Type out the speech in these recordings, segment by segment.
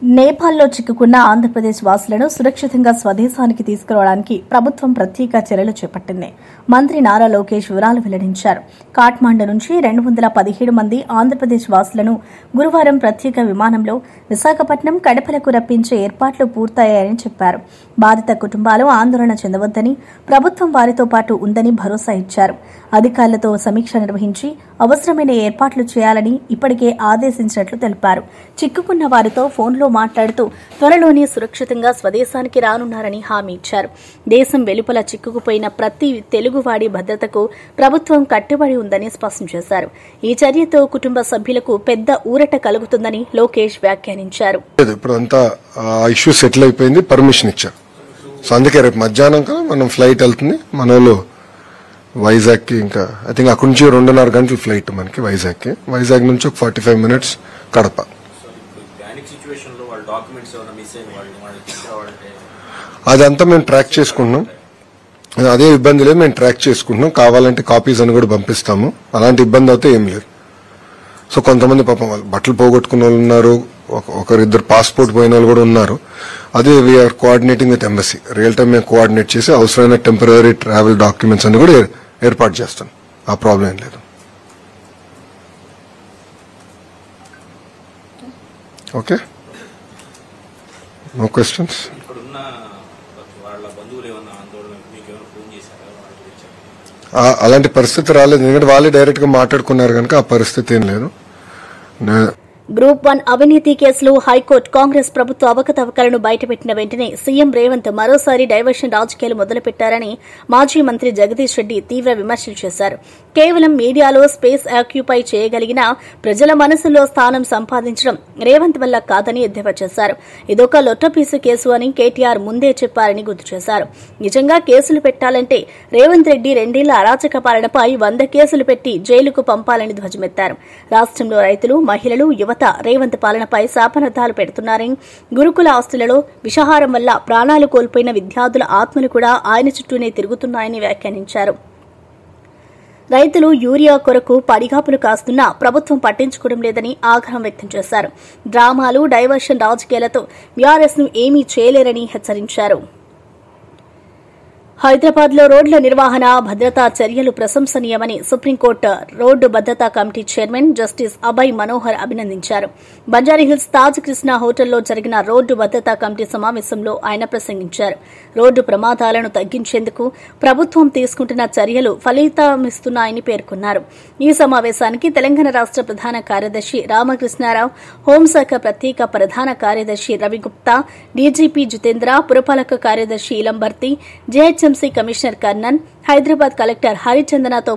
నేపాల్లో చిక్కుకున్న ఆంధ్రప్రదేశ్ వాసులను సురక్షితంగా స్వదేశానికి తీసుకురావడానికి ప్రభుత్వం ప్రత్యేక చర్యలు చేపట్టింది. మంత్రి నారా లోకేష్ వివరాలు వెల్లడించారు. కాఠ్మండు నుంచి 217 మంది ఆంధ్రప్రదేశ్ వాసులను గురువారం ప్రత్యేక విమానంలో విశాఖపట్నం, కడపలకు రప్పించే ఏర్పాట్లు పూర్తయ్యాయని చెప్పారు. బాధిత కుటుంబాలు ఆందోళన చెందవద్దని, ప్రభుత్వం వారితో పాటు ఉందని భరోసా ఇచ్చారు. అధికారులతో సమీక్ష నిర్వహించి అవసరమైన ఏర్పాట్లు చేయాలని ఇప్పటికే ఆదేశించినట్లు తెలిపారు. చిక్కుకున్న వారితో ఫోన్లో మాట్లాడుతూ త్వరలోనే సురక్షితంగా స్వదేశానికి రానున్నారని హామీ ఇచ్చారు. దేశం వెలుపల చిక్కుకుపోయిన ప్రతి తెలుగువాడి భద్రతకు ప్రభుత్వం కట్టుబడి ఉందని స్పష్టం చేశారు. ఈ చర్యతో కుటుంబ సభ్యులకు పెద్ద ఊరట కలుగుతుందని లోకేష్ వ్యాఖ్యానించారు. ఇప్పుడంతా ఇష్యూ సెటిల్ అయిపోయింది, పర్మిషన్ ఇచ్చారు. సో అందుకే రేపు మధ్యాహ్నం మనం ఫ్లైట్ వెళ్తుంది. మన వాళ్ళు వైజాగ్ కి, ఇంకా ఐ థింక్ అక్కడి నుంచి 2.5 గంటల ఫ్లైట్ మనకి వైజాగ్ కి. వైజాగ్ నుంచి ఒక 45 మినిట్స్ కడప. అదంతా మేము ట్రాక్ చేసుకుంటున్నాం. అదే ఇబ్బంది లేదు, మేము ట్రాక్ చేసుకుంటున్నాం. కావాలంటే కాపీస్ అని కూడా పంపిస్తాము. అలాంటి ఇబ్బంది అయితే ఏం లేదు. సో కొంతమంది పాపం వాళ్ళు బట్టలు పోగొట్టుకున్న వాళ్ళు ఉన్నారు, ఒకరిద్దరు పాస్పోర్ట్ పోయిన వాళ్ళు కూడా ఉన్నారు. అదే we are coordinating with embassy. Real time మేము కోఆర్డినేట్ చేసి అవసరమైన టెంపరరీ ట్రావెల్ డాక్యుమెంట్స్ అన్ని కూడా ఏర్పాటు చేస్తాం. ఆ ప్రాబ్లం ఏం లేదు. Okay, no questions. అలాంటి పరిస్థితి రాలేదు, ఎందుకంటే వాళ్ళే డైరెక్ట్ గా మాట్లాడుకున్నారు కనుక ఆ పరిస్థితి ఏం లేదు. గ్రూప్ 1 అవినీతి కేసులో హైకోర్టు కాంగ్రెస్ ప్రభుత్వ అవకతవకలను బయటపెట్టిన వెంటనే సీఎం రేవంత్ మరోసారి డైవర్షన్ రాజకీయాలు మొదలుపెట్టారని మాజీ మంత్రి జగదీష్ రెడ్డి తీవ్ర విమర్శలు చేశారు. కేవలం మీడియాలో స్పేస్ ఆక్యుపై చేయగలిగిన ప్రజల మనసుల్లో స్థానం సంపాదించడం రేవంత్ వల్ల కాదని ఎద్దేవా చేశారు. ఇదొక లొట్టపీసు కేసు అని కేటీఆర్ ముందే చెప్పారని గుర్తు చేశారు. నిజంగా కేసులు పెట్టాలంటే రేవంత్ రెడ్డి 2 ఏళ్ల అరాచక పాలనపై 100 కేసులు పెట్టి జైలుకు పంపాలని ధ్వజమెత్తారు. రాష్ట్రంలో రైతులు, మహిళలు, యువత రేవంత్ పాలనపై శాపనార్థాలు పెడుతున్నారని, గురుకుల ఆస్తులలో విషాహారం వల్ల ప్రాణాలు కోల్పోయిన విద్యార్థుల ఆత్మలు కూడా ఆయన చుట్టూనే తిరుగుతున్నాయని వ్యాఖ్యానించారు. రైతులు యూరియా కొరకు పడిగాపులు కాస్తున్నా ప్రభుత్వం పట్టించుకోవడం లేదని ఆగ్రహం వ్యక్తం చేశారు. డ్రామాలు, డైవర్షన్ రాజకీయాలతో బీఆర్ఎస్ ను ఏమీ చేయలేరని హెచ్చరించారు. హైదరాబాద్ లో రోడ్ల నిర్వహణ, భద్రతా చర్యలు ప్రశంసనీయమని సుప్రీంకోర్టు రోడ్డు భద్రతా committee chairman justice Abhay Manohar అభినందించారు. బంజారాహిల్స్ తాజ్ కృష్ణ హోటల్లో జరిగిన రోడ్డు భద్రతా కమిటీ సమావేశంలో ఆయన ప్రసంగించారు. రోడ్డు ప్రమాదాలను తగ్గించేందుకు ప్రభుత్వం తీసుకుంటున్న చర్యలు ఫలితమిస్తున్నాయని పేర్కొన్నారు. ఈ సమావేశానికి తెలంగాణ రాష్ట ప్రధాన కార్యదర్శి రామకృష్ణారావు, హోంశాఖ ప్రత్యేక ప్రధాన కార్యదర్శి రవిగుప్తా, డీజీపీ జితేంద్ర, పురపాలక కార్యదర్శి Ilambarthi, GHMC commissioner Karnan, Hyderabad collector హరిచందనతో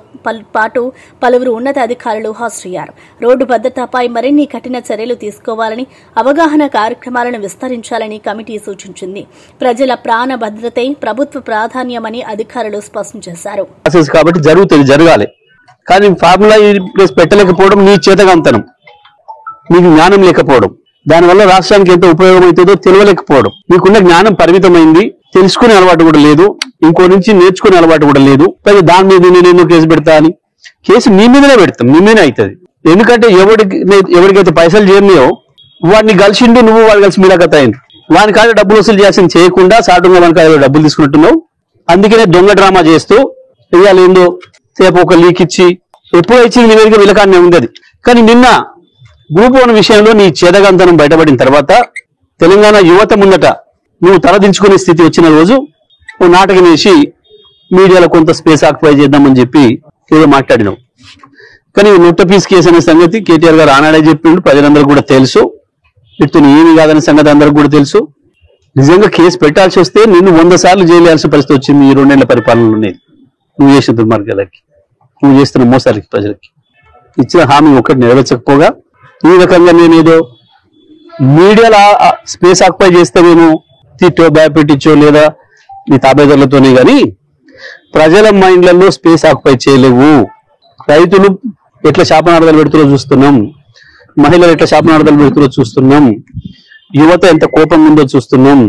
పాటు పలువురు ఉన్నతాధికారులు హాజరయ్యారు. రోడ్డు భద్రతపై మరిన్ని కఠిన చర్యలు తీసుకోవాలని, అవగాహన కార్యక్రమాలను విస్తరించాలని కమిటీ సూచించింది. ప్రజల ప్రాణ భద్రతే ప్రభుత్వ ప్రాధాన్యమని అధికారులు స్పష్టం చేశారు. కాబట్టి జరగాలి, కానీ ఫార్ములా పెట్టలేకపోవడం నీ చేతగాంతనం, నీకు జ్ఞానం లేకపోవడం, దానివల్ల రాష్ట్రానికి ఎంత ఉపయోగం అవుతుందో తెలియలేకపోవడం. నీకున్న జ్ఞానం పరిమితమైంది, తెలుసుకునే అలవాటు కూడా లేదు, ఇంకో నుంచి నేర్చుకునే అలవాటు కూడా లేదు. దాని మీద నేను కేసు పెడతా అని, కేసు నీ మీదనే పెడతాం, నీ మీదనే అవుతుంది. ఎందుకంటే ఎవరికైతే పైసలు చేయనియో వాడిని కలిసిండు, నువ్వు వాడు కలిసి మీలాకత అయింది. వాని కాడ డబ్బులు వసూలు చేయాల్సింది చేయకుండా సాటుగా వాని కాడ డబ్బులు తీసుకుంటున్నావు. అందుకనే దొంగ డ్రామా చేస్తూ ఇవాళ ఏందో సేపు ఒక లీక్ ఇచ్చి ఎప్పుడో ఇచ్చింది నీ మీదకి విలకాన్నే ఉంది. కానీ నిన్న గ్రూప్ 1 విషయంలో నీ చేదగంతనం బయటపడిన తర్వాత తెలంగాణ యువత ముందట నువ్వు తలదించుకునే స్థితి వచ్చిన రోజు ఓ నాటకం వేసి మీడియాలో కొంత స్పేస్ ఆక్యుపై చేద్దామని చెప్పి ఏదో మాట్లాడినావు. కానీ నొట్టపీస్ కేసు అనే సంగతి కేటీఆర్ గారు ఆనాడే చెప్పిండు, ప్రజలందరూ కూడా తెలుసు. ఇటు ఏమి కాదనే సంగతి అందరికి కూడా తెలుసు. నిజంగా కేసు పెట్టాల్సి వస్తే నిన్ను 100 సార్లు జైలు వేయాల్సిన పరిస్థితి వచ్చింది ఈ 2 ఏళ్ల పరిపాలనలో. నువ్వు చేసిన దుర్మార్గాలకి, నువ్వు చేస్తున్న మోసాలకి, ప్రజలకి ఇచ్చిన హామీ ఒక్కటి నెరవేర్చకపోగా ఈ రకంగా నేనేదో మీడియాలో స్పేస్ ఆక్యుపై చేస్తేనేమో తిట్టో భయపెట్టించో లేదా నీ తాబేదారులతోనే గాని ప్రజల మైండ్లలో స్పేస్ ఆక్యుపై చేయలేవు. రైతులు ఎట్లా శాపనార్థాలు పెడుతురో చూస్తున్నాం, మహిళలు ఎట్లా శాపనార్థాలు పెడుతురో చూస్తున్నాం, యువత ఎంత కోపం ఉందో చూస్తున్నాం.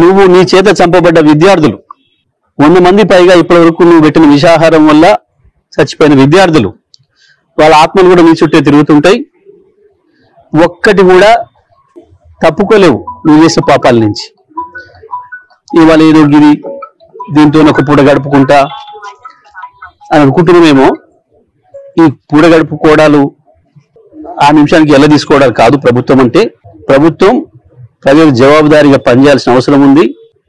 నువ్వు నీ చేత చంపబడ్డ విద్యార్థులు 100 మంది పైగా ఇప్పటి వరకు నువ్వు పెట్టిన విషాహారం వల్ల చచ్చిపోయిన విద్యార్థులు, వాళ్ళ ఆత్మలు కూడా నీ చుట్టే తిరుగుతుంటాయి. ఒక్కటి కూడా తప్పుకోలేవు నువ్వు చేసే పాపాల నుంచి. ఇవాళ ఏదో గిరి దీంతో ఒక పూట గడుపుకుంటా అని అనుకుంటున్నామేమో. ఈ పూట గడుపుకోవడాలు ఆ నిమిషానికి ఎలా తీసుకోవడాలు కాదు. ప్రభుత్వం అంటే ప్రభుత్వం ప్రజలకు జవాబుదారీగా పనిచేయాల్సిన అవసరం ఉంది.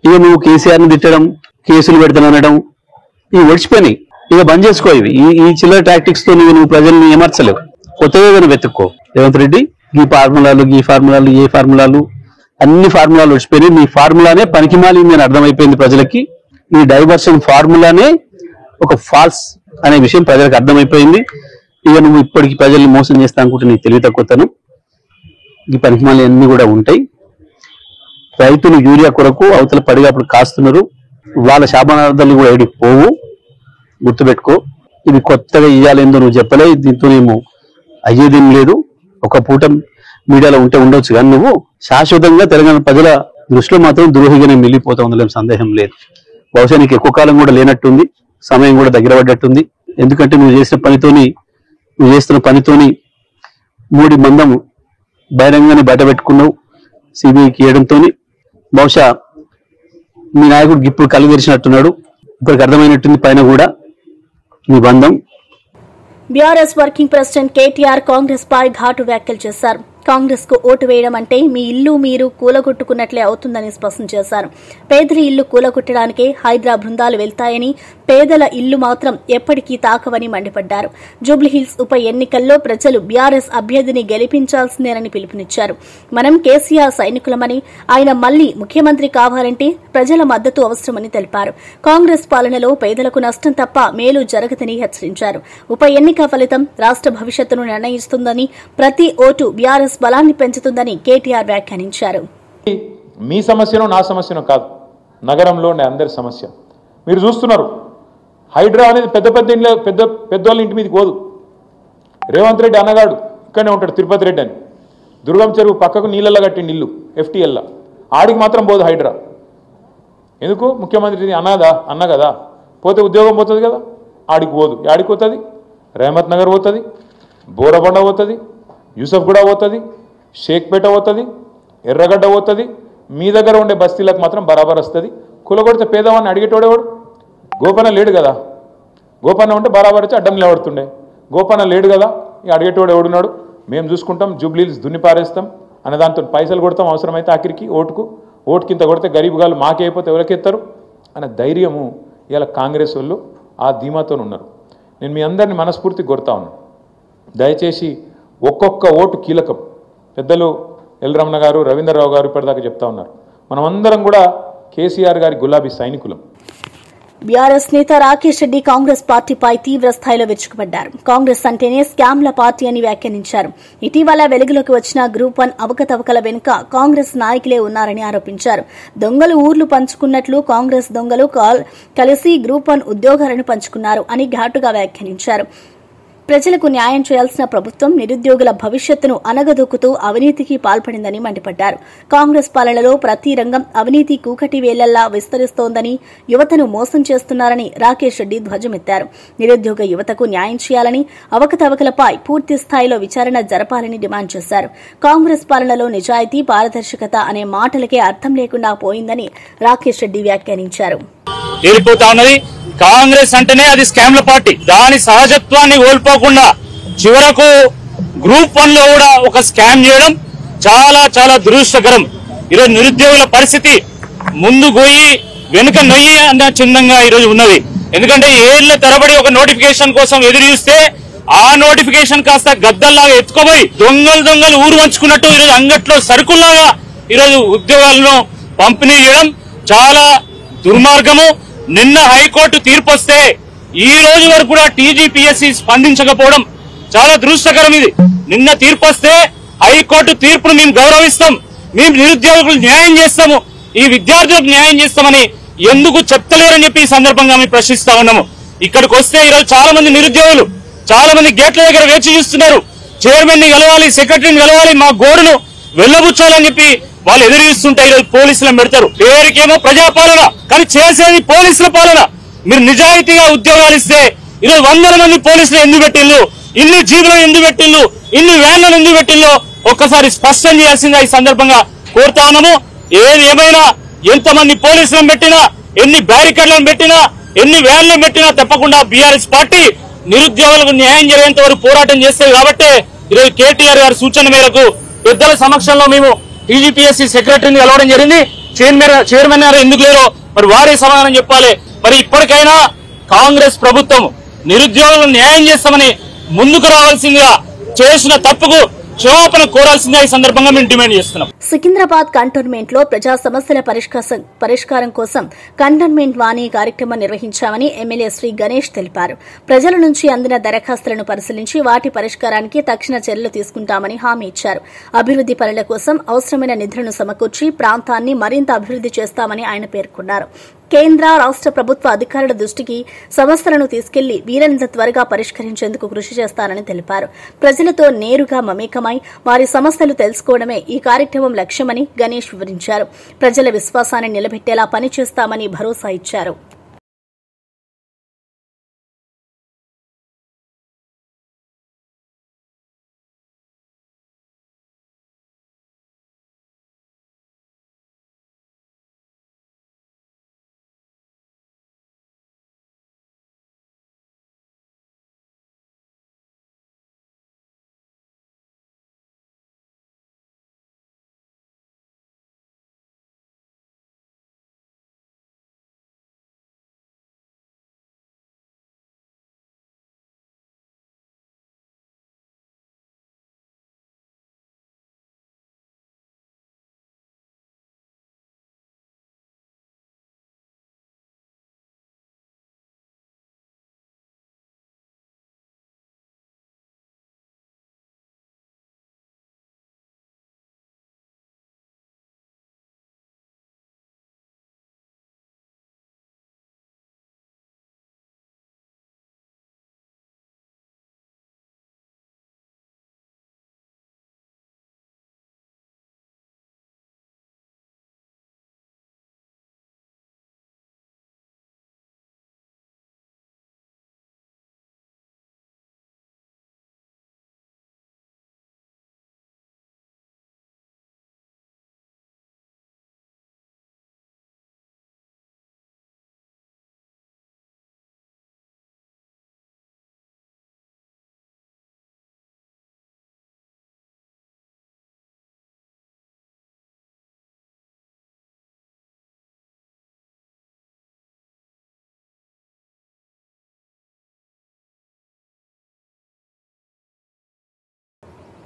ఇక నువ్వు కేసీఆర్ని తిట్టడం, కేసులు పెడతాను అనడం ఇవి ఒడిచిపోయినాయి. ఇక బంద్ చేసుకో. ఇవి ఈ చిల్లర టాక్టిక్స్ తో నువ్వు ప్రజల్ని ఏమర్చలేవు. కొత్తగా ఏదైనా వెతుక్కో. రేవంత్ రెడ్డి ఈ ఫార్ములాలు ఏ ఫార్ములాలు అన్ని ఫార్ములాలు వచ్చిపోయినాయి. నీ ఫార్ములానే పనికిమాలింది అని అర్థమైపోయింది ప్రజలకి. ఈ డైవర్షన్ ఫార్ములానే ఒక ఫాల్స్ అనే విషయం ప్రజలకు అర్థమైపోయింది. ఇక నువ్వు ఇప్పటికి ప్రజల్ని మోసం చేస్తా అనుకుంటే నీ తెలివి తక్కువతనం. ఈ పనికిమాలి అన్ని కూడా ఉంటాయి. రైతులు యూరియా కొరకు అవతల పడిగాపులు కాస్తున్నారు. వాళ్ళ శాపనార్థాలు కూడా ఏడికి పోవు, గుర్తుపెట్టుకో. ఇది కొత్తగా ఇయ్యాలేందో నువ్వు చెప్పలే. దీంతో ఏమో అయ్యేదేం లేదు. ఒక పూట మీడియాలో ఉంటే ఉండొచ్చు, కానీ నువ్వు శాశ్వతంగా తెలంగాణ ప్రజల దృష్టిలో మాత్రం ద్రోహిగానే మిగిలిపోతా ఉందలేం సందేహం లేదు. బహుశా నీకు ఎక్కువ కాలం కూడా లేనట్టుంది, సమయం కూడా దగ్గర పడ్డట్టుంది. ఎందుకంటే నువ్వు చేస్తున్న పనితోని మూడి మందం బహిరంగానే బయట పెట్టుకున్నావు సిబిఐకి ఇవ్వడంతో. బహుశా మీ నాయకుడు ఇప్పుడు కళ్ళు తెరిచినట్టున్నాడు. ఇప్పటికి అర్థమైనట్టుంది పైన కూడా మీ బంధం. BRS working president KTR Congress పై ఘాటు వ్యాఖ్యలు చేశారు. కాంగ్రెస్ కు ఓటు వేయడం అంటే మీ ఇల్లు మీరు కూలగొట్టుకున్నట్లే అవుతుందని స్పష్టం చేశారు. పేదల ఇల్లు కూలగొట్టడానికే హైడ్రా బృందాలు వెళ్తాయని, పేదల ఇల్లు మాత్రం ఎప్పటికీ తాకవని మండిపడ్డారు. జూబ్లీహిల్స్ ఉప ఎన్నికల్లో ప్రజలు బీఆర్ఎస్ అభ్యర్థిని గెలిపించాల్సిందేనని పిలుపునిచ్చారు. మనం కేసీఆర్ సైనికులమని, ఆయన మళ్లీ ముఖ్యమంత్రి కావాలంటే ప్రజల మద్దతు అవసరమని తెలిపారు. కాంగ్రెస్ పాలనలో పేదలకు నష్టం తప్ప మేలు జరగదని హెచ్చరించారు. ఉప ఎన్నిక ఫలితం రాష్ట భవిష్యత్తును నిర్ణయిస్తుందని, ప్రతి ఓటు బీఆర్ఎస్ బలాన్ని పెంచుతుందని కేటీఆర్ వ్యాఖ్యానించారు. మీ సమస్యను నా సమస్యను కాదు, నగరంలో అందరి సమస్య. మీరు చూస్తున్నారు, హైడ్రా అనేది పెద్దవాళ్ళ ఇంటి మీదకి పోదు. రేవంత్ రెడ్డి అన్నగాడు ఇక్కడనే ఉంటాడు, తిరుపతి రెడ్డి అని. దుర్గం చెరువు పక్కకు నీళ్ళల్లో కట్టిండి ఇల్లు FTL. ఆడికి మాత్రం పోదు హైడ్రా. ఎందుకు? ముఖ్యమంత్రి అన్న కదా, పోతే ఉద్యోగం పోతుంది కదా, ఆడికి పోదు. ఆడికి పోతుంది, రేమత్ నగర్ పోతుంది, బోరబండ పోతుంది, యూసఫ్గూడ పోతుంది, షేక్పేట పోతుంది, ఎర్రగడ్డ పోతుంది. మీ దగ్గర ఉండే బస్తీలకు మాత్రం బరాబర్ వస్తుంది. కులగొడితే పేదవాడిని అడిగేటోడేవాడు? గోపన్న లేడు కదా. గోపన్న ఉంటే బరాబర్ వచ్చి అడ్డం నిలబడుతుండే. గోపన్న లేడు కదా, ఇక అడిగేటోడు ఎవడున్నాడు? మేము చూసుకుంటాం, జూబ్లీహిల్స్ దున్ని పారేస్తాం అనే దాంతో పైసలు కొడతాం. అవసరమైతే ఆఖరికి ఓటుకి ఇంత కొడితే గరీబ్ గాళ్ళు మాకే అయిపోతే ఎవరికెత్తారు అనే ధైర్యము ఇలా కాంగ్రెస్ వాళ్ళు ఆ ధీమాతో ఉన్నారు. నేను మీ అందరినీ మనస్ఫూర్తి కోరుతా ఉన్నాను, దయచేసి ఒక్కొక్క ఓటు కీలకం. పెద్దలు ఎల్ రమణ గారు, రవీంద్రరావు గారు ఇప్పటిదాకా చెప్తా ఉన్నారు. మనమందరం కూడా కేసీఆర్ గారి గులాబీ సైనికులం. బీఆర్ఎస్ నేత రాకేష్ రెడ్డి కాంగ్రెస్ పార్టీపై తీవ్ర స్థాయిలో విరుచుకుపడ్డారు. కాంగ్రెస్ అంటేనే స్కామ్ల పార్టీ అని వ్యాఖ్యానించారు. ఇటీవల వెలుగులోకి వచ్చిన గ్రూప్ 1 అవకతవకల వెనుక కాంగ్రెస్ నాయకులే ఉన్నారని ఆరోపించారు. దొంగలు ఊర్లు పంచుకున్నట్లు కాంగ్రెస్ దొంగలు కలిసి గ్రూప్ 1 ఉద్యోగాలను పంచుకున్నారు అని ఘాటుగా వ్యాఖ్యానించారు. ప్రజలకు న్యాయం చేయాల్సిన ప్రభుత్వం నిరుద్యోగుల భవిష్యత్తును అనగదొక్కుతూ అవినీతికి పాల్పడిందని మండిపడ్డారు. కాంగ్రెస్ పాలనలో ప్రతి రంగం అవినీతి కూకటి వేలల్లా విస్తరిస్తోందని, యువతను మోసం చేస్తున్నారని రాకేష్ రెడ్డి ధ్వజమెత్తారు. నిరుద్యోగ యువతకు న్యాయం చేయాలని, అవకతవకలపై పూర్తి స్థాయిలో విచారణ జరపాలని డిమాండ్ చేశారు. కాంగ్రెస్ పాలనలో నిజాయితీ, పారదర్శకత అనే మాటలకే అర్థం లేకుండా పోయిందని రాకేష్ రెడ్డి వ్యాఖ్యానించారు. కాంగ్రెస్ అంటేనే అది స్కామ్ల పార్టీ. దాని సహజత్వాన్ని కోల్పోకుండా చివరకు గ్రూప్ 1 లో కూడా ఒక స్కామ్ చేయడం చాలా చాలా దురదృష్టకరం. ఈరోజు నిరుద్యోగుల పరిస్థితి ముందు గోయి వెనుక నొయ్యి అన్న చిన్నంగా ఈరోజు ఉన్నది. ఎందుకంటే ఏళ్ల తరబడి ఒక నోటిఫికేషన్ కోసం ఎదురు చూస్తే ఆ నోటిఫికేషన్ కాస్త గద్దల్లాగా ఎత్తుకోబోయి దొంగలు ఊరు వంచుకున్నట్టు ఈరోజు అంగట్లో సరుకుల్లాగా ఈరోజు ఉద్యోగాలను పంపిణీ చేయడం చాలా దుర్మార్గము. నిన్న హైకోర్టు తీర్పు వస్తే ఈ రోజు వరకు కూడా TGPSC స్పందించకపోవడం చాలా దురదృష్టకరం. ఇది నిన్న తీర్పు వస్తే హైకోర్టు తీర్పును మేము గౌరవిస్తాం, మేము నిరుద్యోగులకు న్యాయం చేస్తాము, ఈ విద్యార్థులకు న్యాయం చేస్తామని ఎందుకు చెప్తలేరని చెప్పి ఈ సందర్భంగా మేము ప్రశ్నిస్తా ఉన్నాము. ఇక్కడికి వస్తే ఈరోజు చాలా మంది నిరుద్యోగులు చాలా మంది గేట్ల దగ్గర వేచి చూస్తున్నారు. చైర్మన్ ని కలవాలి, సెక్రటరీని కలవాలి, మా గోడును వెళ్లబుచ్చాలని చెప్పి వాళ్ళు ఎదురు చూస్తుంటే ఈరోజు పోలీసులను పెడతారు. పేరుకేమో ప్రజాపాలన, కానీ చేసేది పోలీసుల పాలన. మీరు నిజాయితీగా ఉద్యోగాలు ఇస్తే ఈరోజు 100 మంది పోలీసులు ఎందుకు పెట్టిల్లు, ఇన్ని జీబులను ఎందుకు పెట్టిల్లు, ఇన్ని వ్యాన్లను ఎందుకు పెట్టిల్లు ఒక్కసారి స్పష్టం చేయాల్సిందిగా ఈ సందర్భంగా కోరుతా ఉన్నాము. ఏది ఏమైనా ఎంతమంది పోలీసులను పెట్టినా, ఎన్ని బ్యారికేడ్లను పెట్టినా, ఎన్ని వ్యాన్లను పెట్టినా తప్పకుండా బీఆర్ఎస్ పార్టీ నిరుద్యోగులకు న్యాయం జరిగేంత వరకు పోరాటం చేస్తుంది. కాబట్టి ఈరోజు కేటీఆర్ గారి సూచన మేరకు పెద్దల సమక్షంలో మేము టీజీపీఎస్సీ సెక్రటరీని కలవడం జరిగింది. చైర్మన్ గారు ఎందుకు లేరో మరి వారే సమాధానం చెప్పాలి. మరి ఇప్పటికైనా కాంగ్రెస్ ప్రభుత్వం నిరుద్యోగులను న్యాయం చేస్తామని ముందుకు రావాల్సిందిగా, చేసిన తప్పుకు క్షమాపణ కోరాల్సిందిగా ఈ సందర్భంగా మేము డిమాండ్ చేస్తున్నాం. సికింద్రాబాద్ కంటోన్మెంట్ లో ప్రజా సమస్యల పరిష్కారం కోసం కంటోన్మెంట్ వాణి కార్యక్రమం నిర్వహించామని ఎమ్మెల్యే శ్రీ గణేష్ తెలిపారు. ప్రజల నుంచి అందిన దరఖాస్తులను పరిశీలించి వాటి పరిష్కారానికి తక్షణ చర్యలు తీసుకుంటామని హామీ ఇచ్చారు. అభివృద్ది పనుల కోసం అవసరమైన నిధులను సమకూర్చి ప్రాంతాన్ని మరింత అభివృద్ది చేస్తామని ఆయన పేర్కొన్నారు. కేంద్ర రాష్ట ప్రభుత్వ అధికారుల దృష్టికి సమస్యలను తీసుకెళ్లి వీలైనంత త్వరగా పరిష్కరించేందుకు కృషి చేస్తానని తెలిపారు. ప్రజలతో నేరుగా మమేకమై వారి సమస్యలు తెలుసుకోవడమే ఈ కార్యక్రమం లక్ష్యమని గణేష్ వివరించారు. ప్రజల విశ్వాసాన్ని నిలబెట్టేలా పనిచేస్తామని భరోసా ఇచ్చారు.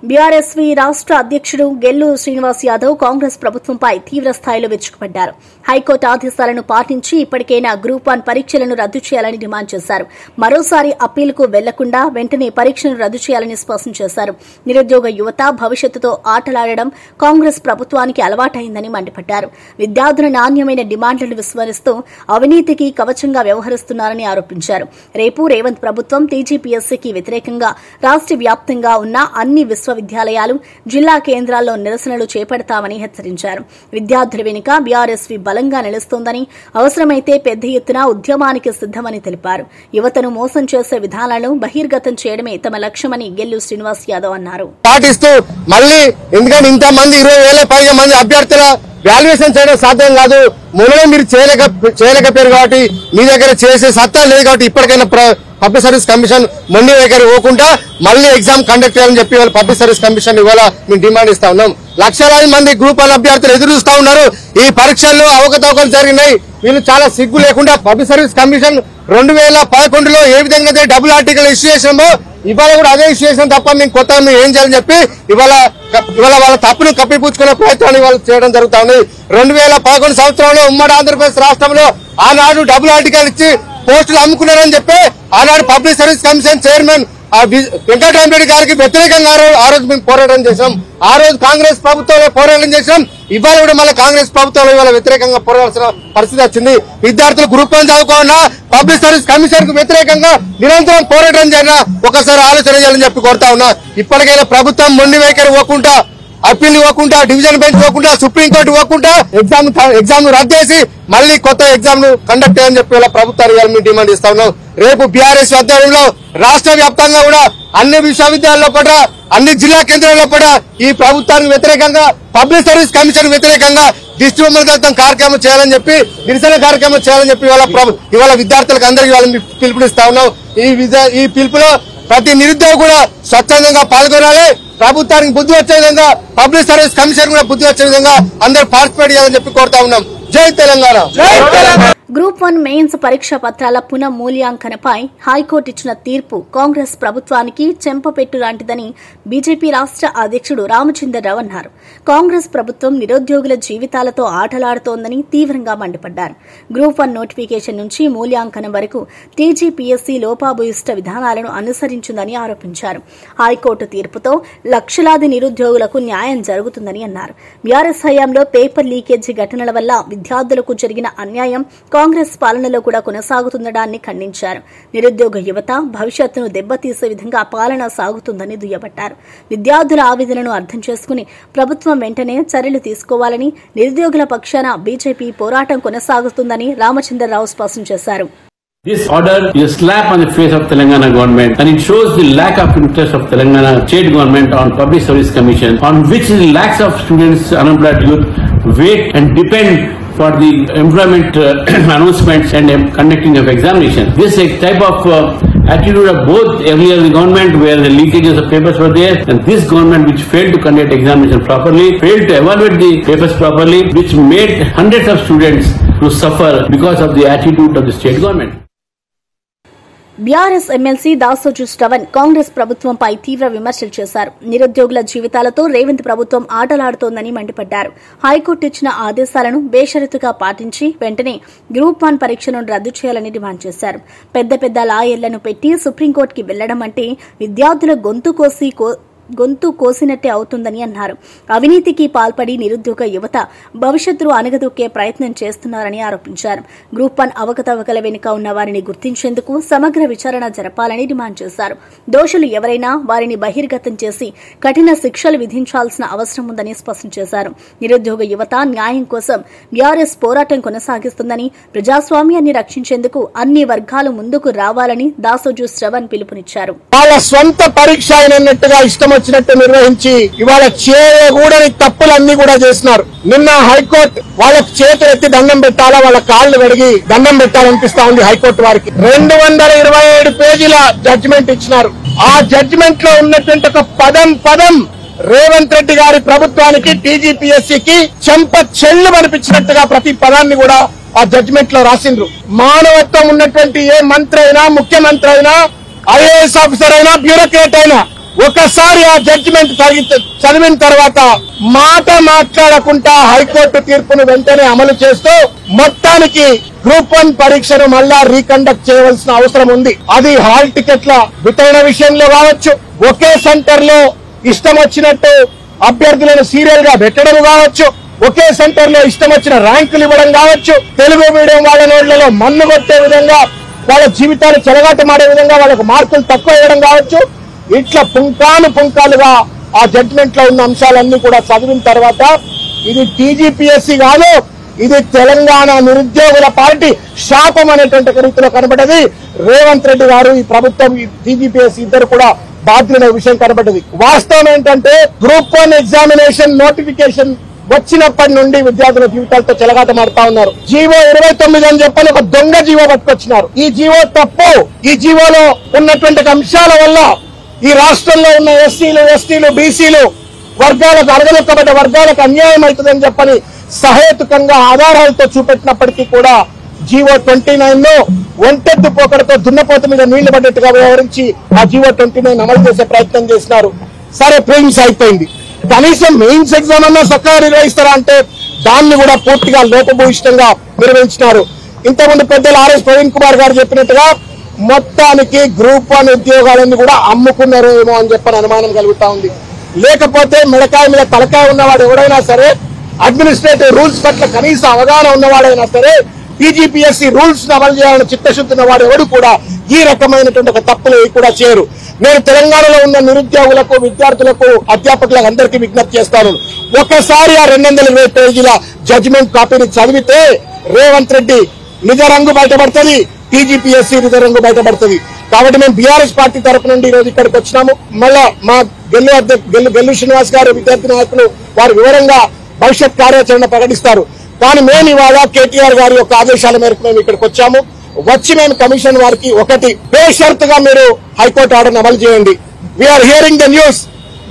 బీఆర్ఎస్వీ రాష్ట అధ్యకుడు గెల్లు శ్రీనివాస్ యాదవ్ కాంగ్రెస్ ప్రభుత్వంపై తీవ్ర స్థాయిలో విరుచుకుపడ్డారు. హైకోర్టు ఆదేశాలను పాటించి ఇప్పటికైనా గ్రూప్ 1 పరీక్షలను రద్దు చేయాలని డిమాండ్ చేశారు. మరోసారి అప్పీలుకు వెళ్లకుండా వెంటనే పరీక్షను రద్దు చేయాలని స్పష్టం చేశారు. నిరుద్యోగ యువత భవిష్యత్తుతో ఆటలాడడం కాంగ్రెస్ ప్రభుత్వానికి అలవాటైందని మండిపడ్డారు. విద్యార్థుల నాణ్యమైన డిమాండ్లను విస్మరిస్తూ అవినీతికి కవచంగా వ్యవహరిస్తున్నారని ఆరోపించారు. రేపు రేవంత్ ప్రభుత్వం టీజీపీఎస్సీకి వ్యతిరేకంగా రాష్ట వ్యాప్తంగా ఉన్న అన్ని విశ్వవిద్యాలయాలు, జిల్లా కేంద్రాల్లో నిరసనలు చేపడతామని హెచ్చరించారు. విద్యార్థుల వెనుక బీఆర్ఎస్వీ బలంగా నిలుస్తోందని, అవసరమైతే పెద్ద ఎత్తున ఉద్యమానికి సిద్దమని తెలిపారు. యువతను మోసం చేసే విధానాలను బహిర్గతం చేయడమే తమ లక్ష్యమని గెల్లు శ్రీనివాస్ యాదవ్ అన్నారు. పాటిస్తూ మళ్ళీ ఎందుకంటే ఇంతమంది 20,000 పైగా మంది అభ్యర్థుల వాల్యుయేషన్ చేయడం సాధ్యం కాదు. మొన్ననే మీరు చేయలేకపోయారు కాబట్టి, మీ దగ్గర చేసే సత్తా లేదు కాబట్టి ఇప్పటికైనా పబ్లిక్ సర్వీస్ కమిషన్ మొండి వైఖరి పోకుండా మళ్ళీ ఎగ్జామ్ కండక్ట్ చేయాలని చెప్పి వాళ్ళు పబ్లిక్ సర్వీస్ కమిషన్ ఇవాళ మేము డిమాండ్ ఇస్తా ఉన్నాం. లక్షలాది మంది గ్రూప్ 1 అభ్యర్థులు ఎదురు చూస్తా ఉన్నారు. ఈ పరీక్షల్లో అవకతవకలు జరిగినాయి. వీళ్ళు చాలా సిగ్గు లేకుండా పబ్లిక్ సర్వీస్ కమిషన్ 2011లో ఏ విధంగా డబుల్ ఆర్టికల్ ఇష్యూ చేసామో ఇవాళ కూడా అదే ఇష్యూ చేసాం తప్ప మేము కొత్తగా మేము ఏం చేయాలని చెప్పి ఇవాళ వాళ్ళ తప్పును కప్పిపుచ్చుకునే ప్రయత్నాన్ని వాళ్ళు చేయడం జరుగుతా ఉంది. 2011 సంవత్సరంలో ఉమ్మడి ఆంధ్రప్రదేశ్ రాష్ట్రంలో ఆనాడు డబుల్ ఆర్టికల్ ఇచ్చి పోస్టులు అమ్ముకున్నారని చెప్పి ఆనాడు public service commission chairman Venkatarama Reddy గారికి వ్యతిరేకంగా ఆ రోజు మేము పోరాటం చేశాం. ఆ రోజు కాంగ్రెస్ ప్రభుత్వంలో పోరాటం చేశాం. ఇవాళ కూడా మళ్ళీ కాంగ్రెస్ ప్రభుత్వంలో ఇవాళ వ్యతిరేకంగా పోరాడాల్సిన పరిస్థితి వచ్చింది. విద్యార్థులు గ్రూప్ 1 చదువుకోవాలన్నా పబ్లిక్ సర్వీస్ కమిషన్ కు వ్యతిరేకంగా నిరంతరం పోరాటం చేయాలన్నా ఒకసారి ఆలోచన చేయాలని చెప్పి కోరుతా ఉన్నా. ఇప్పటికైనా ప్రభుత్వం మొండి వైఖరి ఇవ్వకుండా, అప్పీల్ ఇవ్వకుండా, డివిజన్ బెంచ్ ఇవ్వకుండా, సుప్రీంకోర్టు ఇవ్వకుండా ఎగ్జామ్ రద్దు చేసి మళ్ళీ కొత్త ఎగ్జామ్ ను కండక్ట్ చేయాలని చెప్పి ప్రభుత్వాన్ని మేము డిమాండ్ ఇస్తా ఉన్నాం. రేపు బీఆర్ఎస్ ఆధ్వర్యంలో రాష్ట్ర వ్యాప్తంగా కూడా అన్ని విశ్వవిద్యాలయాల్లో కూడా అన్ని జిల్లా కేంద్రాల్లో కూడా ఈ ప్రభుత్వానికి వ్యతిరేకంగా పబ్లిక్ సర్వీస్ కమిషన్ వ్యతిరేకంగా దిష్టి బొమ్మల కార్యక్రమం చేయాలని చెప్పి నిరసన కార్యక్రమం చేయాలని చెప్పి ఇవాళ విద్యార్థులకు అందరికీ వాళ్ళని పిలుపునిస్తా ఉన్నాం. ఈ పిలుపులో ప్రతి నిరుద్యోగి కూడా స్వచ్ఛందంగా పాల్గొనాలి. ప్రభుత్వానికి బుద్ధి వచ్చే విధంగా పబ్లిక్ సర్వీస్ కమిషన్ కూడా బుద్ధి వచ్చే విధంగా అందరూ పార్టిసిపేట్ చేయాలని చెప్పి కోరుతా ఉన్నాం. జై తెలంగాణ. గ్రూప్ 1 మెయిన్స్ పరీక్ష పత్రాల పునఃమూల్యాంకనపై హైకోర్టు ఇచ్చిన తీర్పు కాంగ్రెస్ ప్రభుత్వానికి చెంపపెట్టు లాంటిదని బీజేపీ రాష్ట అధ్యకుడు రామచంద్రరావు అన్నారు. కాంగ్రెస్ ప్రభుత్వం నిరుద్యోగుల జీవితాలతో ఆటలాడుతోందని తీవ్రంగా మండిపడ్డారు. గ్రూప్ 1 నోటిఫికేషన్ నుంచి మూల్యాంకనం వరకు టీజీపీఎస్సీ లోపాభూయిష్ట విధానాలను అనుసరించిందని ఆరోపించారు. హైకోర్టు తీర్పుతో లక్షలాది నిరుద్యోగులకు న్యాయం జరుగుతుందని అన్నారు. బీఆర్ఎస్ హయాంలో పేపర్ లీకేజీ ఘటనల వల్ల విద్యార్థులకు జరిగిన అన్యాయం కాంగ్రెస్ పాలనలో కూడా కొనసాగుతుండడాన్ని ఖండించారు. నిరుద్యోగ యువత భవిష్యత్తును దెబ్బతీసే విధంగా పాలన సాగుతుందని దుయ్యబట్టారు. విద్యార్థుల ఆవేదనను అర్థం చేసుకుని ప్రభుత్వం వెంటనే చర్యలు తీసుకోవాలని, నిరుద్యోగుల పక్షాన బీజేపీ పోరాటం కొనసాగుతుందని రామచంద్రరావు స్పష్టం చేశారు. This order is a slap on the face of Telangana government, and it shows the lack of interest of Telangana state government on Public Service Commission, on which lakhs of students, unemployed youth, wait and depend for the employment announcements and conducting of examinations. This type of attitude of both earlier the government where the leakages of papers were there, and this government which failed to conduct examination properly, failed to evaluate the papers properly, which made hundreds of students to suffer because of the attitude of the state government. BRS MLC Dasoju Shravan Congress ప్రభుత్వంపై తీవ్ర విమర్శలు చేశారు. నిరుద్యోగుల జీవితాలతో రేవంత్ ప్రభుత్వం ఆటలాడుతోందని మండిపడ్డారు. High court ఇచ్చిన ఆదేశాలను బేషరతుగా పాటించి వెంటనే గ్రూప్ 1 పరీక్షను రద్దు చేయాలని డిమాండ్ చేశారు. పెద్ద పెద్ద లాయర్లను పెట్టి సుప్రీంకోర్టుకి వెళ్లడం అంటే విద్యార్థుల గొంతు కోసినట్టే అవుతుందని అన్నారు. అవినీతికి పాల్పడి నిరుద్యోగ యువత భవిష్యత్తును అణగదొక్కే ప్రయత్నం చేస్తున్నారని ఆరోపించారు. గ్రూప్ 1 అవకతవకల వెనుక ఉన్న వారిని గుర్తించేందుకు సమగ్ర విచారణ జరపాలని డిమాండ్ చేశారు. దోషులు ఎవరైనా వారిని బహిర్గతం చేసి కఠిన శిక్షలు విధించాల్సిన అవసరం ఉందని స్పష్టం చేశారు. నిరుద్యోగ యువత న్యాయం కోసం బీఆర్ఎస్ పోరాటం కొనసాగిస్తుందని, ప్రజాస్వామ్యాన్ని రక్షించేందుకు అన్ని వర్గాలు ముందుకు రావాలని దాసోజు శ్రవణ్ పిలుపునిచ్చారు. వాళ్ళ స్వంత పరీక్ష అయినట్టుగా ఇష్టం వచ్చినట్టు నిర్వహించి ఇవాళ చేయకూడని తప్పులన్నీ కూడా చేస్తున్నారు. నిన్న హైకోర్టు వాళ్ళకి చేతులు ఎత్తి దండం పెట్టాలా, వాళ్ళ కాళ్లు కడిగి దండం పెట్టాలనిపిస్తా ఉంది హైకోర్టు వారికి. 227 పేజీల జడ్జిమెంట్ ఇచ్చినారు. ఆ జడ్జిమెంట్ లో ఉన్నటువంటి ఒక పదం రేవంత్ రెడ్డి గారి ప్రభుత్వానికి, టీజీపీఎస్సీకి చెంప చెల్లు అనిపించినట్టుగా ప్రతి పదాన్ని కూడా ఆ జడ్జిమెంట్ లో రాసిండ్రు. మానవత్వం ఉన్నటువంటి ఏ మంత్రి అయినా, ముఖ్యమంత్రి అయినా, ఐఏఎస్ ఆఫీసర్ అయినా, బ్యూరోక్రాట్ అయినా ఒకసారి ఆ జడ్జిమెంట్ చదివిన తర్వాత మాట మాట్లాడకుండా హైకోర్టు తీర్పును వెంటనే అమలు చేస్తూ మొత్తానికి గ్రూప్ 1 పరీక్షను మళ్ళా రీకండక్ట్ చేయవలసిన అవసరం ఉంది. అది హాల్ టికెట్ల వితరణ విషయంలో కావచ్చు, ఒకే సెంటర్ లో ఇష్టం వచ్చినట్టు అభ్యర్థులను సీరియల్ గా పెట్టడం కావచ్చు, ఒకే సెంటర్ లో ఇష్టం వచ్చిన ర్యాంకులు ఇవ్వడం కావచ్చు, తెలుగు మీడియం వాళ్ళ నోళ్లలో మన్ను కొట్టే విధంగా, వాళ్ళ జీవితాలు చెలగాటమాడే విధంగా వాళ్ళకు మార్కులు తక్కువ ఇవ్వడం కావచ్చు. ఇట్లా పుంకాలుగా ఆ జడ్జిమెంట్ లో ఉన్న అంశాలన్నీ కూడా చదివిన తర్వాత ఇది టీజీపీఎస్సీ కాదు, ఇది తెలంగాణ నిరుద్యోగుల పార్టీ శాపం అనేటువంటి రీతిలో కనబడ్డది. రేవంత్ రెడ్డి గారు, ఈ ప్రభుత్వం, ఈ టీజీపీఎస్సీ ఇద్దరు కూడా బాధ్యులైన విషయం కనబడ్డది. వాస్తవం ఏంటంటే గ్రూప్ 1 ఎగ్జామినేషన్ నోటిఫికేషన్ వచ్చినప్పటి నుండి విద్యార్థుల జీవితాలతో చెలగాటమాడుతా ఉన్నారు. జీవో 29 అని చెప్పని ఒక దొంగ జీవో పట్టుకొచ్చినారు. ఈ జీవో తప్పు. ఈ జీవోలో ఉన్నటువంటి అంశాల వల్ల ఈ రాష్ట్రంలో ఉన్న ఎస్సీలు, ఎస్టీలు, బీసీలు వర్గాలకు, అడగలొక్కబడ్డ వర్గాలకు అన్యాయం అవుతుందని చెప్పని సహేతుకంగా ఆధారాలతో చూపెట్టినప్పటికీ కూడా జీవో 29 లో ఒంటెత్తు పోకడతో దున్నపోత మీద నీళ్లు పడ్డట్టుగా వ్యవహరించి ఆ జీవో 29 అమలు చేసే ప్రయత్నం చేసినారు. సరే, ప్రిలిమ్స్ అయిపోయింది. కనీసం మెయిన్స్ ఎగ్జామ్ అన్నా చక్కగా నిర్వహిస్తారా అంటే దాన్ని కూడా పూర్తిగా లోపభూయిష్టంగా నిర్వహించినారు. ఇంతకుముందు పెద్దలు ఆర్ఎస్ ప్రవీణ్ కుమార్ గారు చెప్పినట్టుగా మొత్తానికి గ్రూప్ 1 ఉద్యోగాలన్నీ కూడా అమ్ముకున్నారు ఏమో అని చెప్పని అనుమానం కలుగుతా ఉంది. లేకపోతే మెడకాయ మీద తలకాయ ఉన్నవాడు ఎవడైనా సరే, అడ్మినిస్ట్రేటివ్ రూల్స్ పట్ల కనీస అవగాహన ఉన్నవాడైనా సరే, టీజీపీఎస్సీ రూల్స్ ను అమలు చేయాలని చిత్తశుద్ధి ఉన్నవాడు ఎవడు కూడా ఈ రకమైనటువంటి ఒక తప్పులు కూడా చేయరు. నేను తెలంగాణలో ఉన్న నిరుద్యోగులకు, విద్యార్థులకు, అధ్యాపకులకు అందరికీ విజ్ఞప్తి చేస్తాను. ఒకసారి ఆ 220 పేజీల జడ్జిమెంట్ కాపీని చదివితే రేవంత్ రెడ్డి నిజ రంగు బయటపడుతుంది, టీజీపీఎస్సీ నిజ రంగు బయటపడుతుంది. కాబట్టి మేము బీఆర్ఎస్ పార్టీ తరపు నుండి ఈ రోజు ఇక్కడికి వచ్చినాము. మళ్ళా మా గెల్లు శ్రీనివాస్ గారు విద్యార్థి నాయకులు వారు వివరంగా భవిష్యత్ కార్యాచరణ ప్రకటిస్తారు. కానీ మేము ఇవాళ కేటీఆర్ గారి యొక్క ఆదేశాల మేరకు మేము ఇక్కడికి వచ్చాము. వచ్చి మేము కమిషన్ వారికి ఒకటి బేషరతుగా మీరు హైకోర్టు ఆర్డర్ అమలు చేయండి. We are hearing the news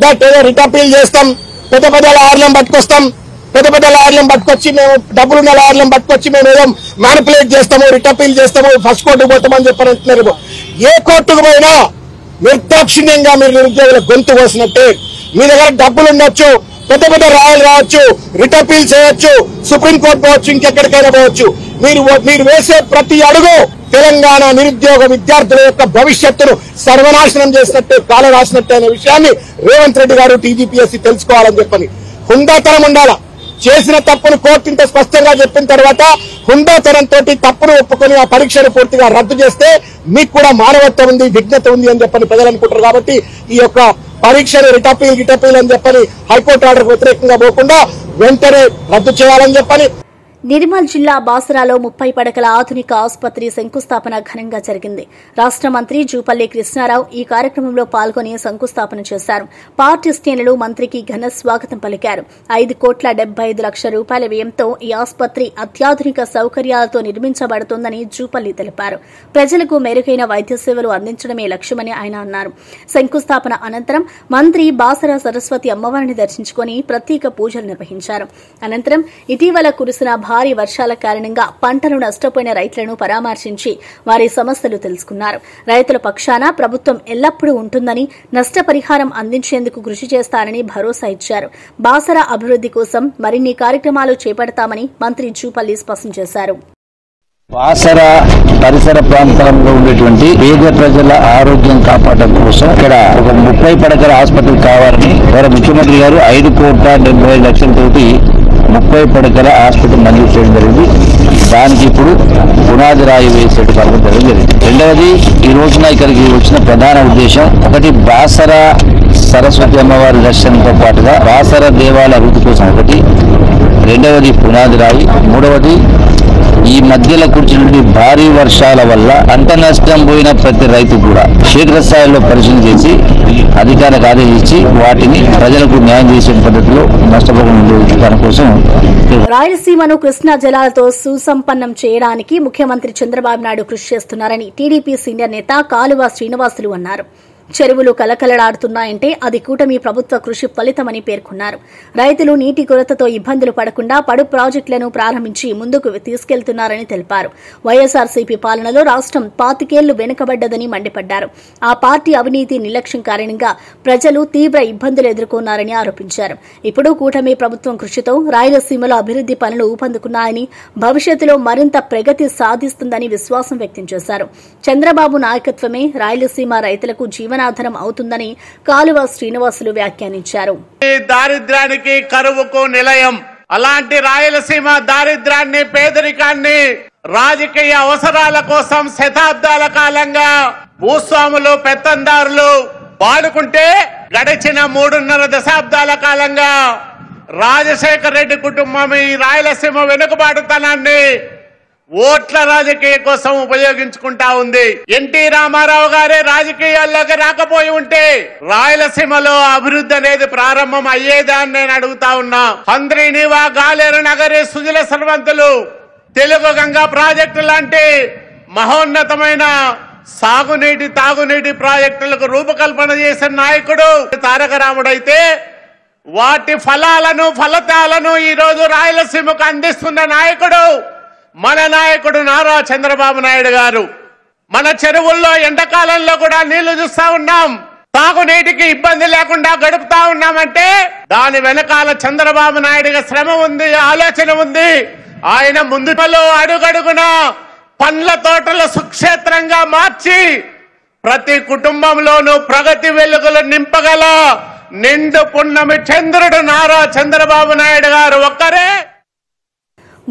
that ఏదో రిట్ అపీల్ చేస్తాం, పెద్ద పెద్ద లాయర్లను పట్టుకొస్తాం, పెద్ద పెద్ద లాయర్లను పట్టుకొచ్చి మేము డబ్బులున్న లాయర్లను పట్టుకొచ్చి మేము ఏదో మ్యానిపులేట్ చేస్తాము, రిట్ అపీల్ చేస్తాము, ఫస్ట్ కోర్టుకు పోతామని చెప్పని అంటున్నారు. ఏ కోర్టుకు పోయినా నిర్దాక్షిణ్యంగా మీరు నిరుద్యోగుల గొంతు కోసినట్టే. మీ దగ్గర డబ్బులు ఉండొచ్చు, పెద్ద పెద్ద రాయలు రావచ్చు, రిట్ అపీల్ చేయొచ్చు, సుప్రీంకోర్టు పోవచ్చు, ఇంకెక్కడికైనా పోవచ్చు. మీరు వేసే ప్రతి అడుగు తెలంగాణ నిరుద్యోగ విద్యార్థుల యొక్క భవిష్యత్తును సర్వనాశనం చేసినట్టే, కాల రాసినట్టే అనే విషయాన్ని రేవంత్ రెడ్డి గారు టీజీపీఎస్సీ తెలుసుకోవాలని చెప్పని హుందాతనం ఉండాలా. చేసిన తప్పును కోర్టు ఇంత స్పష్టంగా చెప్పిన తర్వాత హుందాతనంతో తప్పును ఒప్పుకొని ఆ పరీక్షను పూర్తిగా రద్దు చేస్తే మీకు కూడా మానవత్వం ఉంది, విజ్ఞత ఉంది అని చెప్పని ప్రజలు అనుకుంటారు. కాబట్టి ఈ యొక్క పరీక్షను రిటపీల్ అని చెప్పని హైకోర్టు ఆర్డర్ వ్యతిరేకంగా పోకుండా వెంటనే రద్దు చేయాలని చెప్పని. నిర్మల్ జిల్లా బాసరాలో 30 పడకల ఆధునిక ఆసుపత్రి శంకుస్థాపన ఘనంగా జరిగింది. రాష్ట మంత్రి జూపల్లి కృష్ణారావు ఈ కార్యక్రమంలో పాల్గొని శంకుస్థాపన చేశారు. పార్టీ శ్రేణులు మంత్రికి ఘన స్వాగతం పలికారు. 5,75,00,000 రూపాయల వ్యయంతో ఈ ఆసుపత్రి అత్యాధునిక సౌకర్యాలతో నిర్మించబడుతోందని జూపల్లి తెలిపారు. ప్రజలకు మెరుగైన వైద్య సేవలు అందించడమే లక్ష్యమని ఆయన అన్నారు. శంకుస్థాపన అనంతరం మంత్రి బాసర సరస్వతి అమ్మవారిని దర్శించుకుని ప్రత్యేక పూజలు నిర్వహించారు. అనంతరం ఇటీవల కురిసిన భారీ వర్షాల కారణంగా పంటలు నష్టపోయిన రైతులను పరామర్శించి వారి సమస్యలు తెలుసుకున్నారు. రైతుల పక్షాన ప్రభుత్వం ఎల్లప్పుడూ ఉంటుందని, నష్టపరిహారం అందించేందుకు కృషి చేస్తారని భరోసా ఇచ్చారు. బాసర అభివృద్ది కోసం మరిన్ని కార్యక్రమాలు చేపడతామని మంత్రి జూపల్లి స్పష్టం చేశారు. బాసర పరిసర ప్రాంతాల్లో ఉండేటువంటి పేద ప్రజల ఆరోగ్యం కాపాడడం కోసం ఇక్కడ ఒక 30 పడకల ఆసుపత్రి కావాలని గౌరవ ముఖ్యమంత్రి గారు 5,75,00,000 30 పడకల ఆసుపత్రి మంజూరు చేయడం జరిగింది. దానికి ఇప్పుడు పునాది రాయి వేసే పథకం జరిగింది. రెండవది, ఈ రోజున ఇక్కడికి వచ్చిన ప్రధాన ఉద్దేశం ఒకటి బాసర సరస్వతి అమ్మవారి దర్శనంతో పాటుగా బాసర దేవాలయ అభివృద్ధి కోసం ఒకటి, రెండవది పునాది రాయి, మూడవది ఈ మధ్యలో కూర్చున్నటువంటి భారీ వర్షాల వల్ల పంట నష్టం పోయిన ప్రతి రైతు కూడా క్షేత్రస్థాయిలో పరిశీలన చేసి అధికారులకు ఆదేశించి వాటిని ప్రజలకు న్యాయం చేసే పద్ధతిలో నష్టపోకుండా దాని కోసం. రాయలసీమను కృష్ణా జలాలతో సుసంపన్నం చేయడానికి ముఖ్యమంత్రి చంద్రబాబు నాయుడు కృషి చేస్తున్నారని టీడీపీ సీనియర్ నేత కాలువ శ్రీనివాసులు అన్నారు. చెరువులు కలకలలాడుతున్నాయంటే అది కూటమి ప్రభుత్వ కృషి ఫలితమని పేర్కొన్నారు. రైతులు నీటి కొరతతో ఇబ్బందులు పడకుండా పడు ప్రాజెక్టులను ప్రారంభించి ముందుకు తీసుకెళ్తున్నారని తెలిపారు. వైఎస్ఆర్సీపీ పాలనలో రాష్ట్రం 25 ఏళ్లు వెనుకబడ్డదని మండిపడ్డారు. ఆ పార్టీ అవినీతి నిర్లక్ష్యం కారణంగా ప్రజలు తీవ్ర ఇబ్బందులు ఎదుర్కొన్నారని ఆరోపించారు. ఇప్పుడు కూటమి ప్రభుత్వం కృషితో రాయలసీమలో అభివృద్ది పనులు ఊపందుకున్నాయని, భవిష్యత్తులో మరింత ప్రగతి సాధిస్తుందని విశ్వాసం వ్యక్తం చేశారు. చంద్రబాబు నాయకత్వమే రాయలసీమ రైతులకు జీవనాధారం అవుతుందని కాలువ శ్రీనివాసులు వ్యాఖ్యానించారు. దారిద్ర్యానికి కరువుకు నిలయం. అలాంటి రాయలసీమ దారిద్ర్యాన్ని, పేదరికాన్ని రాజకీయ అవసరాల కోసం శతాబ్దాల కాలంగా భూస్వాములు, పెత్తందారులు వాడుకుంటే గడిచిన 3.5 దశాబ్దాల కాలంగా రాజశేఖర రెడ్డి కుటుంబం ఈ రాయలసీమ వెనుకబాటుతనాన్ని ఓట్ల రాజకీయ కోసం ఉపయోగించుకుంటా ఉంది. ఎన్టీ రామారావు గారే రాజకీయాల్లోకి రాకపోయి ఉంటే రాయలసీమలో అభివృద్ధి అనేది ప్రారంభం అయ్యేదా అని నేను అడుగుతా ఉన్నా. హంద్రీ నీవా, గాలేరు నగరి, సుజల సర్వంతులు, తెలుగు గంగా ప్రాజెక్టు లాంటి మహోన్నతమైన సాగునీటి, తాగునీటి ప్రాజెక్టులకు రూపకల్పన చేసిన నాయకుడు తారక రాముడైతే వాటి ఫలితాలను ఈ రోజు రాయలసీమకు అందిస్తున్న నాయకుడు మన నాయకుడు నారా చంద్రబాబు నాయుడు గారు. మన చెరువుల్లో ఎండాకాలంలో కూడా నీళ్లు చూస్తా ఉన్నాం. తాగునీటికి ఇబ్బంది లేకుండా గడుపుతా ఉన్నామంటే దాని వెనకాల చంద్రబాబు నాయుడు శ్రమ ఉంది, ఆలోచన ఉంది. ఆయన ముందులో అడుగడుగున పండ్ల తోటల సుక్షేత్రంగా మార్చి ప్రతి కుటుంబంలోనూ ప్రగతి వెలుగులు నింపగల నిండు పున్నమి చంద్రుడు నారా చంద్రబాబు నాయుడు గారు ఒక్కరే.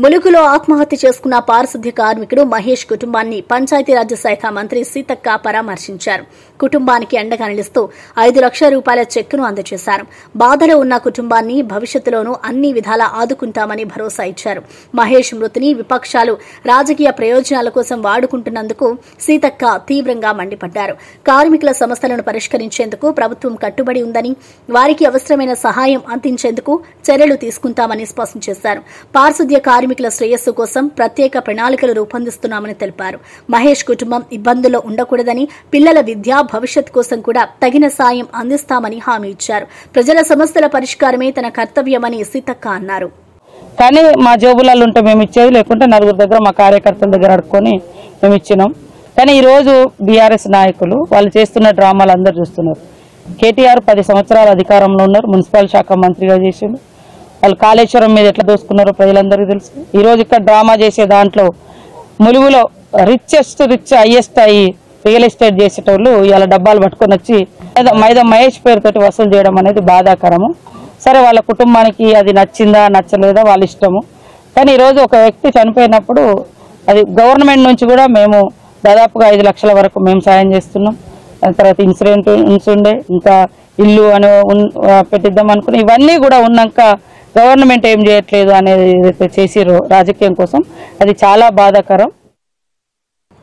ములుగులో ఆత్మహత్య చేసుకున్న పారిశుద్ధ్య కార్మికుడు మహేష్ కుటుంబాన్ని పంచాయతీరాజ్ శాఖ మంత్రి సీతక్క పరామర్శించారు. కుటుంబానికి అండగా నిలుస్తూ 5 లక్షల రూపాయల చెక్కును అందజేశారు. బాధలో ఉన్న కుటుంబాన్ని భవిష్యత్తులోనూ అన్ని విధాలా ఆదుకుంటామని భరోసా ఇచ్చారు. మహేష్ మృతిని విపక్షాలు రాజకీయ ప్రయోజనాల కోసం వాడుకుంటున్నందుకు సీతక్క తీవ్రంగా మండిపడ్డారు. కార్మికుల సమస్యలను పరిష్కరించేందుకు ప్రభుత్వం కట్టుబడి ఉందని, వారికి అవసరమైన సహాయం అందించేందుకు చర్యలు తీసుకుంటామని స్పష్టం చేశారు. పారిశుద్ధ్య కార్మికుల శ్రేయస్సు కోసం ప్రత్యేక ప్రణాళికలు రూపొందిస్తున్నామని తెలిపారు. మహేష్ కుటుంబం ఇబ్బందుల్లో ఉండకూడదని, పిల్లల విద్యా భవిష్యత్ కోసం కూడా తగిన సాయం అందిస్తామని హామీ ఇచ్చారు. ప్రజల సమస్యల పరిష్కారమే తన కర్తవ్యమని సీతక్క అన్నారు. కానీ మా జోబులలో ఉంటే మేము ఇచ్చేది, లేకుంటే నలుగురు దగ్గర మా కార్యకర్తల దగ్గర అడుక్కొని మేము ఇచ్చినాం. కానీ ఈ రోజు బీఆర్ఎస్ నాయకులు వాళ్ళు చేస్తున్న డ్రామాలు అందరూ చూస్తున్నారు. కేటీఆర్ 10 సంవత్సరాల అధికారంలో ఉన్నారు, మున్సిపల్ శాఖ మంత్రిగా చేసిండు. వాళ్ళు కాళేశ్వరం మీద ఎట్లా దోసుకున్నారో ప్రజలందరికీ తెలుసు. ఈ రోజు ఇక్కడ డ్రామా చేసే దాంట్లో ములుగులో రిచ్ హైయెస్ట్ అయ్యి రియల్ ఎస్టేట్ చేసేటోళ్ళు ఇవాళ డబ్బాలు పట్టుకొని వచ్చి మైదా మహేష్ పేరుతోటి వసూలు చేయడం అనేది బాధాకరము. సరే, వాళ్ళ కుటుంబానికి అది నచ్చిందా నచ్చలేదా వాళ్ళ ఇష్టము. కానీ ఈరోజు ఒక వ్యక్తి చనిపోయినప్పుడు అది గవర్నమెంట్ నుంచి కూడా మేము దాదాపుగా 5 లక్షల వరకు మేము సాయం చేస్తున్నాం. దాని తర్వాత ఇన్సూరెన్స్ ఉండే, ఇంకా ఇల్లు అని పెట్టిద్దాం అనుకుని ఇవన్నీ కూడా ఉన్నాక గవర్నమెంట్ ఏం చేయట్లేదు అనేది ఏదైతే చేసిరో రాజకీయం కోసం, అది చాలా బాధాకరం.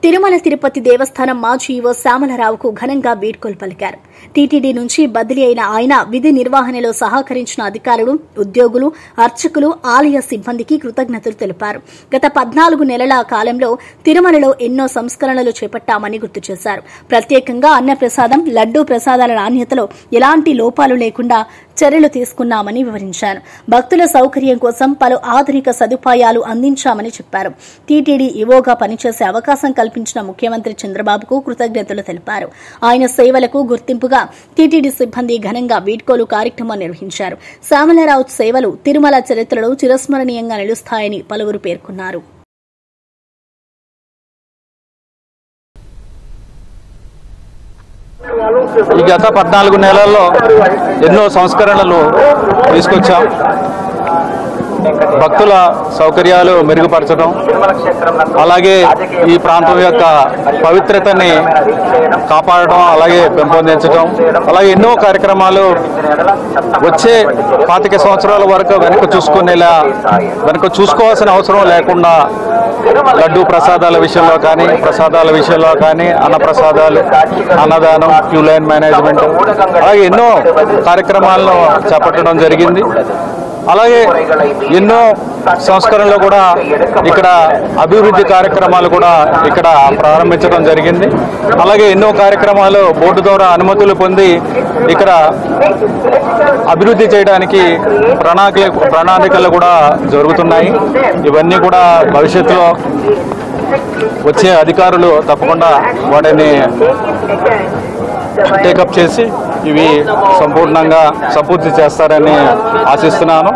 తిరుమల తిరుపతి దేవస్థానం మాజీ ఈవో శ్యామలరావుకు ఘనంగా వీడ్కోలు పలికారు. టీటీడీ నుంచి బదిలీ అయిన ఆయన విధి నిర్వహణలో సహకరించిన అధికారులు, ఉద్యోగులు, అర్చకులు, ఆలయ సిబ్బందికి కృతజ్ఞతలు తెలిపారు. గత 14 నెలల కాలంలో తిరుమలలో ఎన్నో సంస్కరణలు చేపట్టామని గుర్తు చేశారు. ప్రత్యేకంగా అన్నప్రసాదం, లడ్డూ ప్రసాదాల నాణ్యతలో ఎలాంటి లోపాలు లేకుండా చర్యలు తీసుకున్నామని వివరించారు. భక్తుల సౌకర్యం కోసం పలు ఆధునిక సదుపాయాలు అందించామని చెప్పారు. టీటీడీ ఈవోగా పనిచేసే అవకాశం కల్పించిన ముఖ్యమంత్రి చంద్రబాబుకు కృతజ్ఞతలు తెలిపారు. ఆయన సేవలకు గుర్తింపుగా టీటీడీ సిబ్బంది ఘనంగా వీడ్కోలు కార్యక్రమం నిర్వహించారు. శ్యామలరావు సేవలు తిరుమల చరిత్రలో చిరస్మరణీయంగా నిలుస్తాయని పలువురు పేర్కొన్నారు. ఈ గత 14 నెలల్లో ఎన్నో సంస్కరణలు తీసుకొచ్చాం. భక్తుల సౌకర్యాలు మెరుగుపరచడం, అలాగే ఈ ప్రాంతం యొక్క పవిత్రతని కాపాడడం, అలాగే పెంపొందించడం, అలాగే ఎన్నో కార్యక్రమాలు వచ్చే 25 సంవత్సరాల వరకు వెనక చూసుకోవాల్సిన అవసరం లేకుండా లడ్డూ ప్రసాదాల విషయంలో కానీ అన్నప్రసాదాలు, అన్నదానం, క్యూ లైన్ మేనేజ్మెంట్, అలాగే ఎన్నో కార్యక్రమాలను చేపట్టడం జరిగింది. అలాగే ఎన్నో సంస్కరణలు కూడా ఇక్కడ అభివృద్ధి కార్యక్రమాలు కూడా ఇక్కడ ప్రారంభించడం జరిగింది. అలాగే ఎన్నో కార్యక్రమాలు బోర్డు ద్వారా అనుమతులు పొంది ఇక్కడ అభివృద్ధి చేయడానికి ప్రణాళికలు కూడా జరుగుతున్నాయి. ఇవన్నీ కూడా భవిష్యత్తులో వచ్చే అధికారులు తప్పకుండా వాటిని టేకప్ చేసి ఇవి సంపూర్ణంగా సంపూర్తి చేస్తారని ఆశిస్తున్నాను.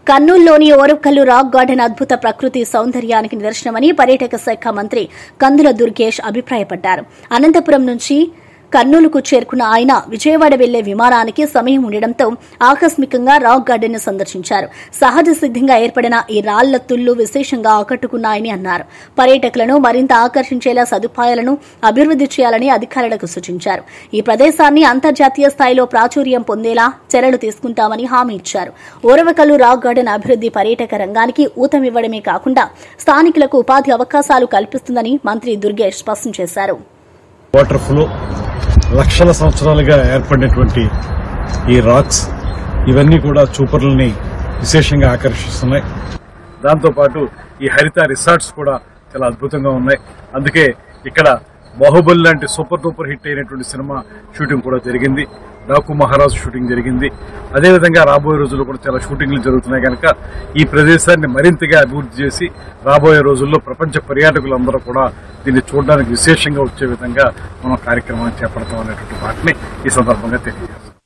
కర్నూలులోని ఓరవకల్లు రాక్ గార్డెన్ అద్భుత ప్రకృతి సౌందర్యానికి నిదర్శనమని పర్యాటక శాఖ మంత్రి కందుల దుర్గేష్ అభిప్రాయపడ్డారు. అనంతపురం నుంచి కర్నూలుకు చేరుకున్న ఆయన విజయవాడ వెళ్లే విమానానికి సమయం ఉండడంతో ఆకస్మికంగా రాక్ గార్డెన్ ను సందర్శించారు. సహజ సిద్దంగా ఏర్పడిన ఈ రాళ్ల తుళ్లు విశేషంగా ఆకట్టుకున్నాయని అన్నారు. పర్యాటకులను మరింత ఆకర్షించేలా సదుపాయాలను అభివృద్ది చేయాలని అధికారులకు సూచించారు. ఈ ప్రదేశాన్ని అంతర్జాతీయ స్థాయిలో ప్రాచుర్యం పొందేలా చర్యలు తీసుకుంటామని హామీ ఇచ్చారు. ఓరవకల్లు రాక్ గార్డెన్ అభివృద్ది పర్యాటక రంగానికి ఊతమివ్వడమే కాకుండా స్థానికులకు ఉపాధి అవకాశాలు కల్పిస్తుందని మంత్రి దుర్గేష్ స్పష్టం చేశారు. వాటర్ ఫ్లో, లక్షల సంవత్సరాలుగా ఏర్పడినటువంటి ఈ రాక్స్ ఇవన్నీ కూడా చూపర్లని విశేషంగా ఆకర్షిస్తున్నాయి. దాంతోపాటు ఈ హరిత రిసార్ట్స్ కూడా చాలా అద్భుతంగా ఉన్నాయి. అందుకే ఇక్కడ బాహుబలి లాంటి సూపర్ డూపర్ హిట్ అయినటువంటి సినిమా షూటింగ్ కూడా జరిగింది. డాకు మహారాజు షూటింగ్ జరిగింది. అదేవిధంగా రాబోయే రోజుల్లో కూడా చాలా షూటింగ్లు జరుగుతున్నాయి. కనుక ఈ ప్రదేశాన్ని మరింతగా అభివృద్ధి చేసి రాబోయే రోజుల్లో ప్రపంచ పర్యాటకులందరూ కూడా దీన్ని చూడడానికి విశేషంగా వచ్చే విధంగా మనం కార్యక్రమాన్ని చేపడతాం అనేటువంటి వాటిని ఈ సందర్భంగా తెలియజేస్తాం.